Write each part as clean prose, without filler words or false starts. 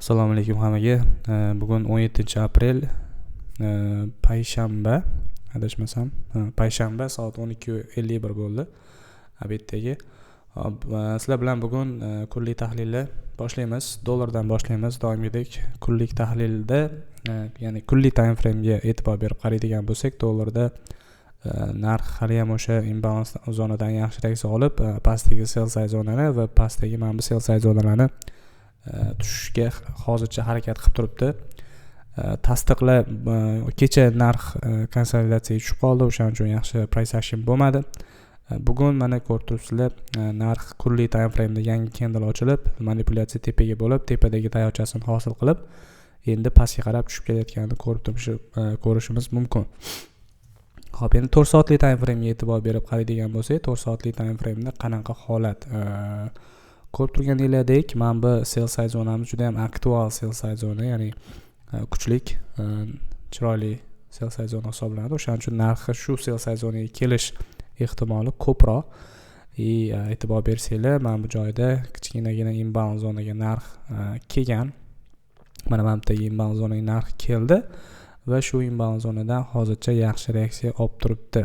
Assalomu alaykum hammaga. Bugun 17-aprel payshanba, adashmasam, payshanba soat 12:51 bo'ldi. Obetdagi. Sizlar bilan bugun kunlik tahlilni boshlaymiz. Dollardan boshlaymiz. Doimgidek kunlik tahlilda, ya'ni kunlik time frame ga e'tibor berib qaraydigan bo'lsak, dollarda narx hali ham o'sha imbalans zonadan yaxshiroq olib, pastdagi sell side zonani va pastdagi mana bu sell side zonalarni tushishga hozircha harakat qilib turibdi. Tasdiqlar kecha narx konsolidatsiyaga tushib qoldi, o'shaning uchun yaxshi price action bo'lmadi. Bugun mana ko'rib turibsizlar, narx kunlik time frame da yangi candle ochilib, manipulyatsiya tepaga bo'lib, tepadagi tayoqchasini hosil qilib, endi pastga qarab tushib kelayotganini ko'rishimiz mumkin. Xo'p, endi 4 soatlik time frame ga e'tibor berib qaraydigan bo'lsak, 4 soatlik time frame da qanaqa holat? Ko'rib turganingizdek, mana bu sell side zonamiz juda ham aktual sell side zona, ya'ni kuchlik, chiroyli sell side zona hisoblanadi. O'shaning uchun narxi shu sell side zonaga kelish ehtimoli ko'proq. E'tibor bersanglar, mana bu joyda kichkinagina imbalans zonaga narx kelgan. Mana bu yerdagi imbalans zonaga narx keldi va shu imbalans zonadan hozircha yaxshi reaksiya olib turibdi.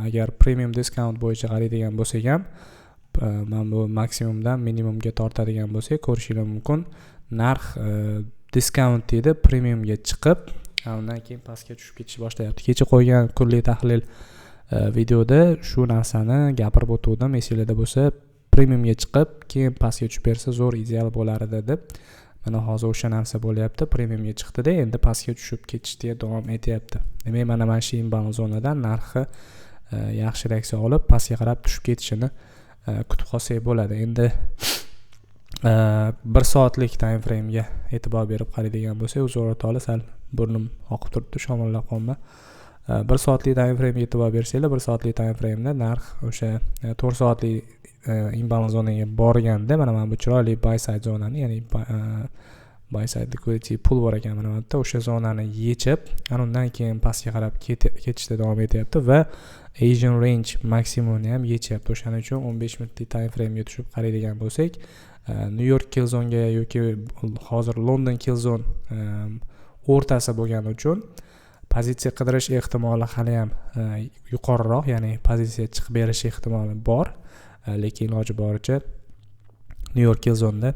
Agar premium discount bo'yicha qaraydigan bo'lsak ham, mana bu maksimumdan minimumga tortadigan bo'lsak, ko'rishingiz mumkin. Narx discount deydi, premiumga chiqib, undan keyin pastga tushib ketish boshlayapti. Kecha qo'ygan kunlik tahlil videoda shu narsani gapirib o'tgandim. Esingizda bo'lsa, premiumga chiqib, keyin pastga tushib bersa zo'r ideal bo'lar edi deb. Mana hozir o'sha narsa bo'lyapti. Premiumga chiqdi-da, endi pastga tushib ketishda davom etyapti. Demak, mana shu imbalans zonadan narxi yaxshi reaksiya olib, pastga qarab tushib ketishini kutib qolsak bo'ladi. Endi 1 soatlik time frame ga e'tibor berib qaraydigan bo'lsak, uzr o'rtoli sal burnim oqib turibdi, shamollab qolma. 1 soatlik time frame ga e'tibor bersanglar, 1 soatlik time frame da narx o'sha 4 soatlik imbalans zonaga borganda, mana bu chiroyli buy side zonani, ya'ni buy side liquidity pool bor ekan mana bu yerda, o'sha zonani yechib, undan keyin pastga qarab ketishda davom etyapti va Asian range maksimumni ham yechyapti. O'shaning uchun 15 minutlik time frame ga tushib qaraydigan bo'lsak, New York Killzone ga yoki hozir London Killzone o'rtasi bo'lgani uchun pozitsiya qidirish ehtimoli hali ham yuqoriroq, ya'ni pozitsiya chiqib berish ehtimoli bor, lekin iloji boricha New York Killzone da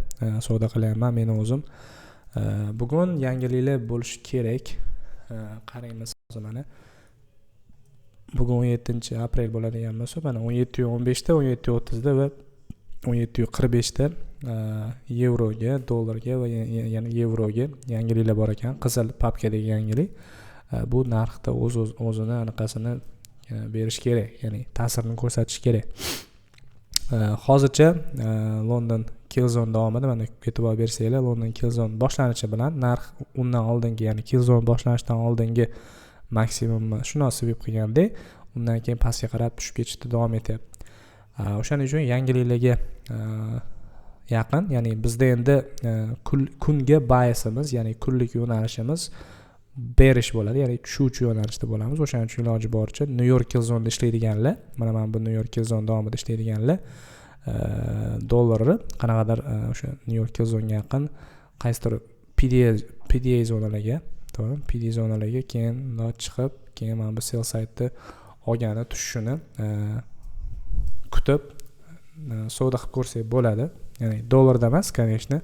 savdo qilyapman men o'zim. Bugun yangiliklar bo'lishi kerak. Qaraymiz hozir mana. Bugun 17-aprel bo'ladigan bo'lsa, mana 17:15 da, 17:30 da va 17:45 da yevroga, dollarga va yana yevroga yangiliklar bor ekan. Qizil papkadagi yangilik. Bu narxda o'zini anaqasini berish kerak, ya'ni ta'sirini ko'rsatish kerak. Hozircha London Killzone davomida mana e'tibor bersanglar, London Killzone boshlanishi bilan narx undan oldingi, ya'ni Killzone boshlanishidan oldingi maksimumni shu nasib qilgandek, undan keyin pastga qarab tushib ketishda davom etyapti. O'shaning uchun yangiliklarga yaqin, ya'ni bizda endi kunga biasimiz, ya'ni kunlik yo'nalishimiz bearish bo'ladi, ya'ni tushuvchi yo'nalishda bo'lamiz. O'shaning uchun iloji boricha New York Killzone da ishlaydiganlar, mana bu New York Killzone davomida ishlaydiganlar dollarni qanaqadir o'sha New York Killzone ga yaqin qaysidir PDA zonalarga, to'g'ri, PDA zonalarga keyin chiqib, keyin mana bu sell side olgani tushishini kutib savdo qilib ko'rsak bo'ladi. Ya'ni dollarda emas, конечно,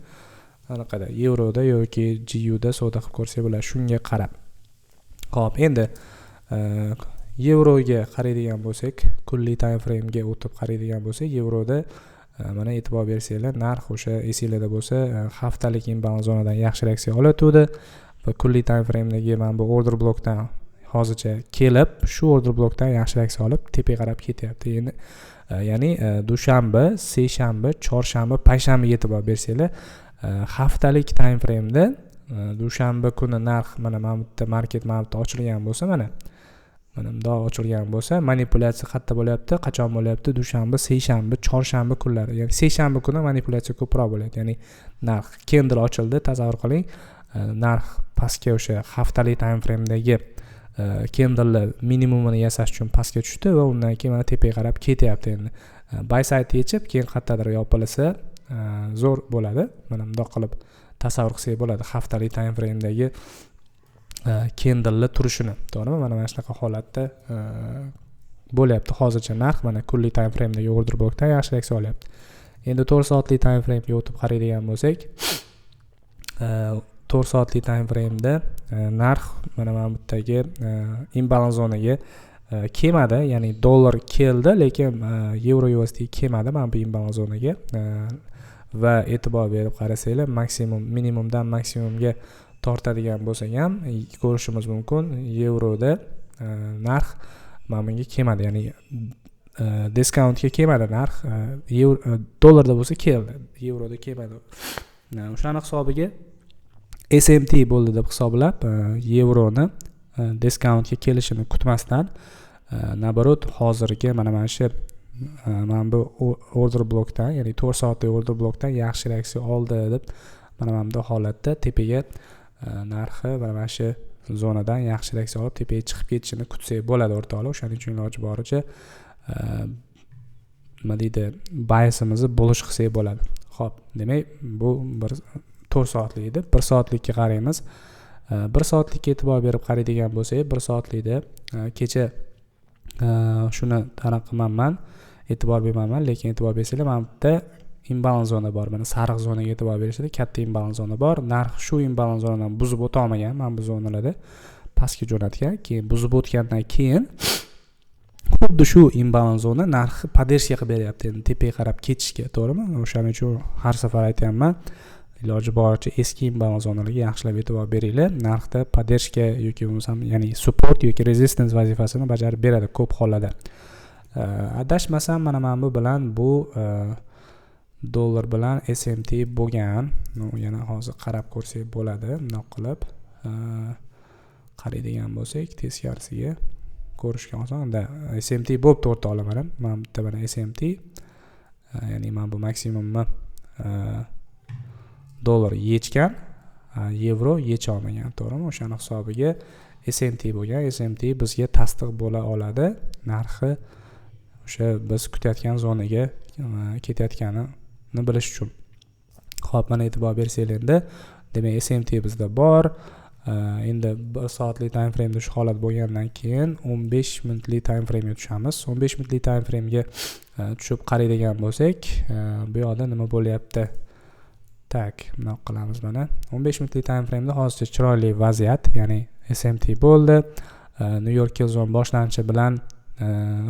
anaqada yevroda yoki GU da savdo qilib ko'rsak bo'ladi, shunga qarab. Xo'p, endi yevroga qaraydigan bo'lsak, kunlik time frame ga o'tib qaraydigan bo'lsak, yevroda mana e'tibor bersanglar, narx o'sha esinglarda bo'lsa, haftalik imbalans zonadan yaxshi reaksiya olayotdi va kunlik time frame dagi mana bu order blokdan hozircha kelib, shu order blokdan yaxshi reaksiya olib tepaga qarab ketyapti. Endi ya'ni dushanba, seshanba, chorshanba, payshanbaga e'tibor bersanglar, haftalik time frame da dushanba kuni narx mana bu market ochilgan bo'lsa, mana bundoq ochilgan bo'lsa, manipulyatsiya qayerda bo'lyapti, qachon bo'lyapti? Dushanba, seshanba, chorshanba kunlari. Ya'ni seshanba kuni manipulyatsiya ko'proq bo'lyapti. Ya'ni narx candle ochildi, tasavvur qiling, narx pastga o'sha haftalik time frame dagi candle minimumini yasash uchun pastga tushdi va undan keyin mana tepaga qarab ketyapti. Endi buy side yechib, keyin qayerdadir yopilsa zo'r bo'ladi. Mana bundoq qilib tasavvur qilsak bo'ladi haftalik time frame'dagi candle'li turishini, to'g'rimi? Mana shunaqa holatda bo'lyapti hozircha narx. Mana kunlik time frame'dagi order blokdan yaxshi reaksiya olyapti. Endi 4 soatlik time frame'ga o'tib qaraydigan bo'lsak, 4 soatlik time frame'da narx mana bu yerdagi imbalans zonaga kelmadi, ya'ni dollar keldi, lekin euro USD kelmadi mana bu imbalans zonaga. Va e'tibor berib qarasanglar, maksimum minimumdan maksimumga tortadigan bo'lsak ham ko'rishimiz mumkin, yevroda narx mana bunga kelmadi, ya'ni diskountga kelmadi narx. Dollarda bo'lsa keldi, yevroda kelmadi. O'shani hisobiga SMT bo'ldi deb hisoblab, yevroni diskountga kelishini kutmasdan, nabarot hozirgi mana shu bu order blokdan, ya'ni 4 soatlik order blokdan yaxshi reaksiya oldi deb mana bu holatda tepaga narxi mana shu zonadan yaxshi reaksiya olib tepaga chiqib ketishini kutsak bo'ladi o'rtoqlar. O'shaning uchun iloji boricha nima deydi, biasimizni bo'lish qilsak bo'ladi. Xo'p, demak bu 4 soatlik edi. 1 soatlikka qaraymiz. 1 soatlikka e'tibor berib qaraydigan bo'lsak, 1 soatlikda kecha shuni taraf qilmayman, e'tibor bermayman, lekin e'tibor bersanglar mana bu yerda imbalans zona bor. Mana sariq zonaga e'tibor berishadi, katta imbalans zona bor. Narx shu imbalans zonadan buzib o'ta olmagan, mana bu zonalarda pastga jo'natgan. Keyin buzib o'tgandan keyin xuddi shu imbalans zona narxi podдержка qilib beryapti, endi tepaga qarab ketishga, to'g'rimi? O'shaning uchun har safar aytayapman, iloji boricha eski imbalans zonalarga yaxshilab e'tibor beringlar. Narxda podдержка yoki bo'lmasam, ya'ni support yoki resistance vazifasini bajarib beradi ko'p hollarda. Adashmasam mana bu bilan bu dollar bilan SMT bo'lgan. Yana hozir qarab ko'rsak bo'ladi, bundoq qilib qaraydigan bo'lsak teskarisiga ko'rishga osonda SMT bo'lib o'rtoqlar. Mana bu yerda mana SMT, ya'ni mana bu maksimumni dollar yechgan, yevro yecha olmagan, to'g'rimi? O'shani hisobiga SMT bo'lgan. SMT bizga tasdiq bo'la oladi, narxi o'sha biz kutayotgan zonaga ketayotganini bilish uchun. Xo'p, mana e'tibor bersanglar endi, demak SMT bizda bor. Endi 1 soatlik time frame'da shu holat bo'lgandan keyin 15 minutlik time frame'ga tushamiz. 15 minutlik time frame'ga tushib qaraydigan bo'lsak, bu yoqda nima bo'lyapti? Tak, buni qilamiz mana. 15 minutlik time frame'da hozircha chiroyli vaziyat, ya'ni SMT bo'ldi. New York Killzone boshlanishi bilan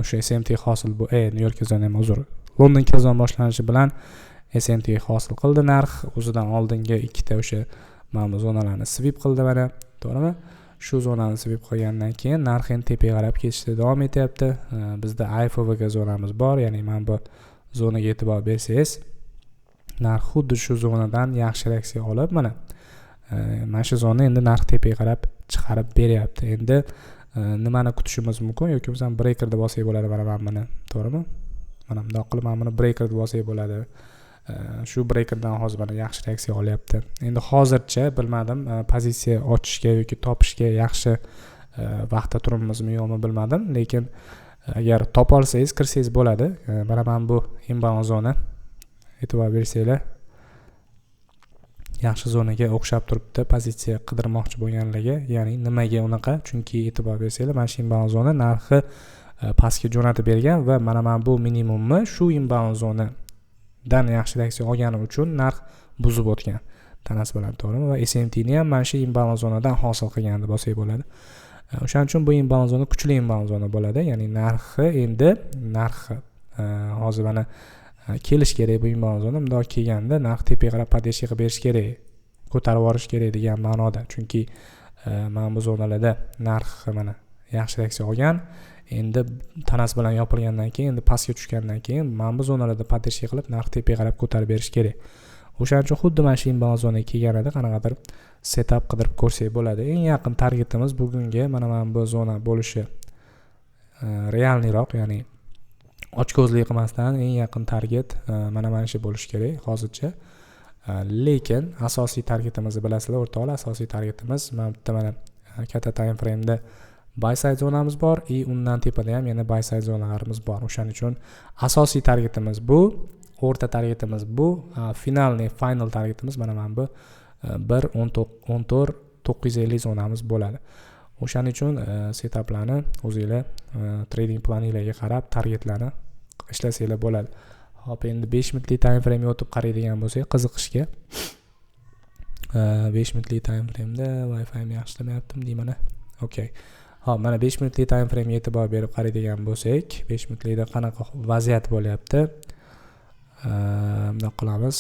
o'sha SMT hosil New York Killzone ham uzr. London Killzone boshlanishi bilan SMT hosil qildi narx. O'zidan oldingi ikkita o'sha mana zonalarni sweep qildi mana, to'g'rimi? Shu zonani sweep qilgandan keyin narx endi tepaga qarab ketishda davom etyapti. Bizda IFVG zonamiz bor, ya'ni mana bu zonaga e'tibor bersangiz, narx xuddi shu zonadan yaxshi reaksiya olib mana shu zona endi narx tepaga qarab chiqarib beryapti. Endi nimani kutishimiz mumkin yoki bizdan breaker deb olsak bo'ladi mana buni, to'g'rimi? Mana bundoq qilib mana buni breaker deb olsak bo'ladi. Shu breakerdan hozir mana yaxshi reaksiya olyapti. Endi hozircha bilmadim, pozitsiya ochishga yoki topishga yaxshi vaqtda turibmizmi yo'qmi bilmadim, lekin agar topa olsangiz kirsangiz bo'ladi. Mana bu imbalans zona, e'tibor bersanglar yaxshi zonaga o'xshab turibdi pozitsiya qidirmoqchi bo'lganlarga. Ya'ni nimaga unaqa? Chunki e'tibor bersanglar mana shu imbalans zona narxi pastga jo'natib bergan va mana bu minimumni shu imbalans zonadan yaxshi reaksiya olgani uchun narx buzib o'tgan tanasi bilan, to'g'rimi? Va SMT ni ham mana shu imbalans zonadan hosil qilgan deb olsak bo'ladi. O'shaning uchun bu imbalans zona kuchli imbalans zona bo'ladi. Ya'ni narxi endi hozir mana kelish kerak bu imbalans zona. Bundoq kelganda narx tepaga qarab podдержка qilib berish kerak, ko'tarib yuborish kerak degan ma'noda. Chunki mana bu zonalarda narx mana yaxshi reaksiya olgan. Endi tanasi bilan yopilgandan keyin, endi pastga tushgandan keyin mana bu zonalarda podдержка qilib narx tepaga qarab ko'tarib berish kerak. O'shaning uchun xuddi mana shu imbalans zonaga kelganida qanaqadir setup qidirib ko'rsak bo'ladi. Eng yaqin targetimiz bugungi mana bu zona bo'lishi realniroq, ya'ni ochko'zlik qilmasdan eng yaqin target mana shu bo'lishi kerak hozircha. Lekin asosiy targetimizni bilasizlar o'rtoqlar, asosiy targetimiz mana bu yerda mana katta time frame'da buy side zonamiz bor, undan tepada ham yana buy side zonalarimiz bor. O'shaning uchun asosiy targetimiz bu, o'rta targetimiz bu, final targetimiz mana bu 1.14.950 zonamiz bo'ladi. O'shaning uchun setaplarni o'zingizlar trading planinglarga qarab targetlarni ishlasanglar bo'ladi. Hop, endi 5 minutlik time frame o'tib qaraydigan bo'lsak, qiziqishga 5 minutlik time frame'da Wi-Fi me yaxshilamayaptimi deymana. Okay. Hop, mana 5 minutlik time frame e'tibor berib qaraydigan bo'lsak, 5 minutlikda qanaqa vaziyat bo'lyapti? Bunday qilamiz.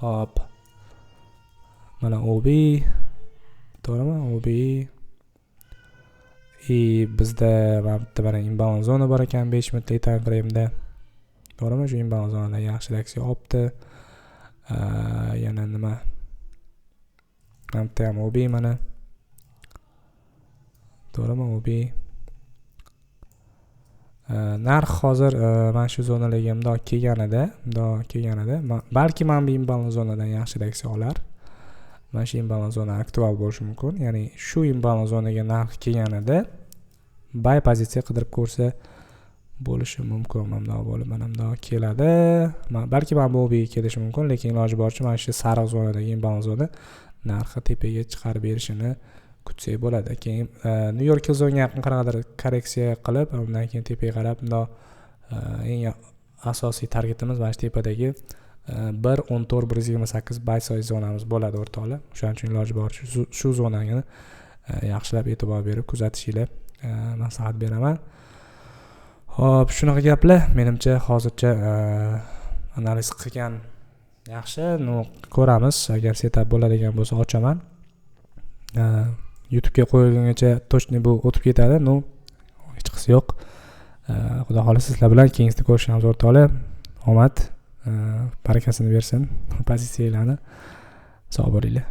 Hop. Mana OB, to'g'rimi? OB bizda mana inbound zona bor ekan 5 minutlik time frame'da. To'g'rimi? Shu inbound zonada yaxshi reaksiya olibdi. Yana nima? Ham OB mana. To'g'rimi? OB. Narx hozir mana shu zonalarga bundoq kelganida, balki mana bu inbound zonadan yaxshi reaksiya olar. Mana shu inbound zona aktual bo'lishi mumkin. Ya'ni shu inbound zonaga narx kelganida buy pozitsiya qidirib ko'rsa bo'lishi mumkin. Mana bundoq keladi. Balki mana bu OBga kelishi mumkin, lekin iloji boricha mana shu sariq zonadagi inbound zona narxi tepaga chiqarib berishini kutsak bo'ladi. Keyin New York zonga yaqin qanaqadir korreksiya qilib, undan keyin tepaga qarab bundoq eng asosiy targetimiz mana shu tepadagi 1.14.128 buy size zonamiz bo'ladi o'rtoqlar. O'shaning uchun iloji boricha shu zonani yaxshilab e'tibor berib kuzatishinglar maslahat beraman. Hop, shunaqa gaplar. Menimcha hozircha analiz qilgan yaxshi. Ko'ramiz, agar setup bo'ladigan bo'lsa ochaman. YouTube'ga qo'yilguncha точно bu o'tib ketadi. Hech qisi yo'q. Xudo xolisa sizlar bilan keyingisida ko'rishamiz o'rtoqlar. Omad barakasini bersin. Pozitsiyalarni sog' bo'linglar.